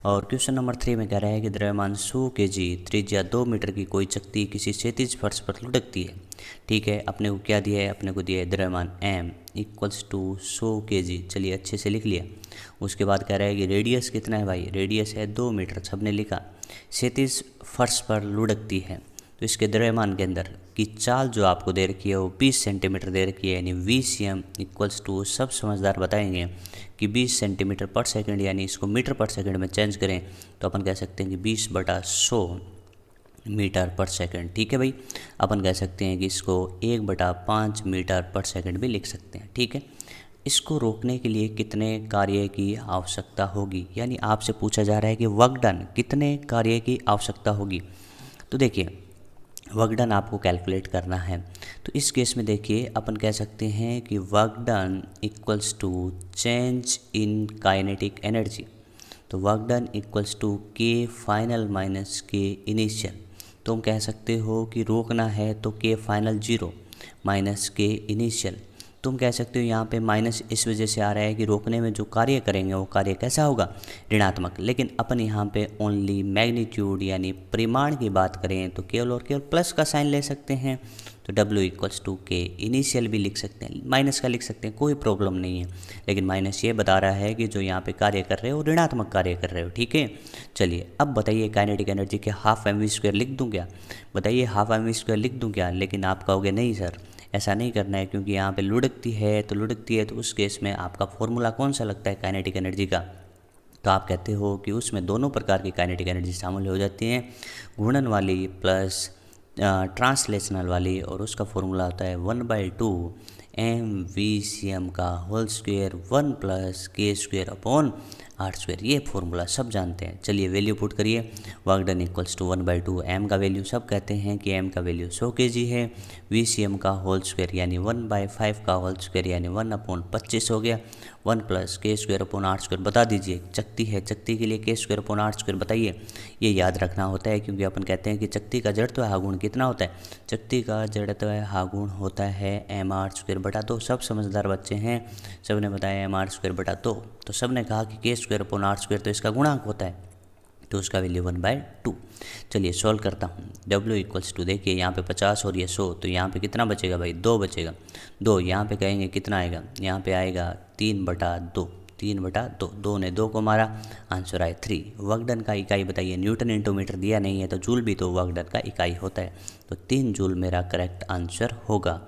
और question number 3 में कह रहा है कि द्रव्यमान 100 kg त्रिज्या 2 मीटर की कोई चकती किसी क्षैतिज फर्श पर लुढ़कती है। ठीक है, अपने को क्या दिया है, अपने को दिया है द्रव्यमान m इक्वल्स टू 100 kg। चलिए अच्छे से लिख लिया। उसके बाद कह रहा है कि रेडियस कितना है भाई, रेडियस है 2 मीटर, सबने लिखा। क्षैतिज फर्श पर लुढ़कती है, तो इसके द्रव्यमान के अंदर की चाल जो आपको दे रखी है वो 20 सेंटीमीटर दे रखी है, यानी VCM इक्वल्स टू, सब समझदार बताएंगे कि 20 सेंटीमीटर पर सेकंड, यानी इसको मीटर पर सेकंड में चेंज करें तो अपन कह सकते हैं कि 20/100 मीटर पर सेकंड। ठीक है भाई, अपन कह सकते हैं कि इसको 1/5 मीटर पर सेकंड भी लिख सकते हैं। ठीक है, इसको रोकने के लिए कितने कार्य की आवश्यकता होगी, यानी आपसे पूछा जा रहा है कि वर्क डन कितने कार्य की आवश्यकता होगी। तो देखिए वर्क डन आपको कैलकुलेट करना है, तो इस केस में देखिए अपन कह सकते हैं कि work done equals to change in kinetic energy. तो work done equals to K final minus K initial. तो हम कह सकते हो कि रोकना है तो के फाइनल 0 माइनस के इनिशियल। तुम कह सकते हो यहाँ पे माइनस इस वजह से आ रहा है कि रोकने में जो कार्य करेंगे वो कार्य कैसा होगा, ऋणात्मक। लेकिन अपन यहाँ पे ओनली मैग्नीट्यूड यानी परिमाण की बात करें तो केवल और केवल प्लस का साइन ले सकते हैं। तो W इक्वल्स टू के, इनिशियल भी लिख सकते हैं, माइनस का लिख सकते हैं, कोई प्रॉब्लम नहीं है। लेकिन माइनस ये बता रहा है कि जो यहाँ पे कार्य कर रहे हो ऋणात्मक कार्य कर रहे हो। ठीक है, चलिए अब बताइए काइनेटिक एनर्जी के हाफ mv² लिख दूँ क्या, बताइए हाफ mv² लिख दूँ क्या। लेकिन आप कहोगे नहीं सर ऐसा नहीं करना है, क्योंकि यहाँ पे लुढ़कती है तो उस केस में आपका फॉर्मूला कौन सा लगता है काइनेटिक एनर्जी का। तो आप कहते हो कि उसमें दोनों प्रकार की काइनेटिक एनर्जी शामिल हो जाती हैं, घूर्णन वाली प्लस ट्रांसलेशनल वाली, और उसका फॉर्मूला होता है 1/2 mVCM का होल स्क्वायर 1 + k²/r²। ये फॉर्मूला सब जानते हैं। चलिए वैल्यू पुट करिए। Work done equals to 1/2 m का वैल्यू सब कहते हैं कि m का वैल्यू 100 kg है, VCM का होल स्क्वायर यानी 1/5 का होल स्क्वायर यानी 1/25 हो गया, 1 + k²/r² बता दीजिए। चकती है, चकती के लिए k²/r² बताइए। ये याद रखना होता है क्योंकि अपन कहते हैं कि चकती का जड़त्व आघूर्ण कितना होता है, चकती का जड़त्व आघूर्ण होता है mr²/2। सब समझदार बच्चे हैं, सब ने बताया mr²/2। तो सब ने कहा कि k²/r² तो इसका गुणांक होता है, तो उसका वैल्यू 1/2। चलिए सॉल्व करता हूँ। W इक्वल्स टू, देखिए यहाँ पे 50 और ये 100, तो यहाँ पे कितना बचेगा भाई, 2 बचेगा। 2 यहाँ पे कहेंगे कितना आएगा, यहाँ पे आएगा 3/2, 3/2, 2 ने 2 को मारा, आंसर आए 3। वर्क डन का इकाई बताइए, न्यूटन इंटू मीटर दिया नहीं है तो जूल भी तो वर्क डन का इकाई होता है, तो 3 जूल मेरा करेक्ट आंसर होगा।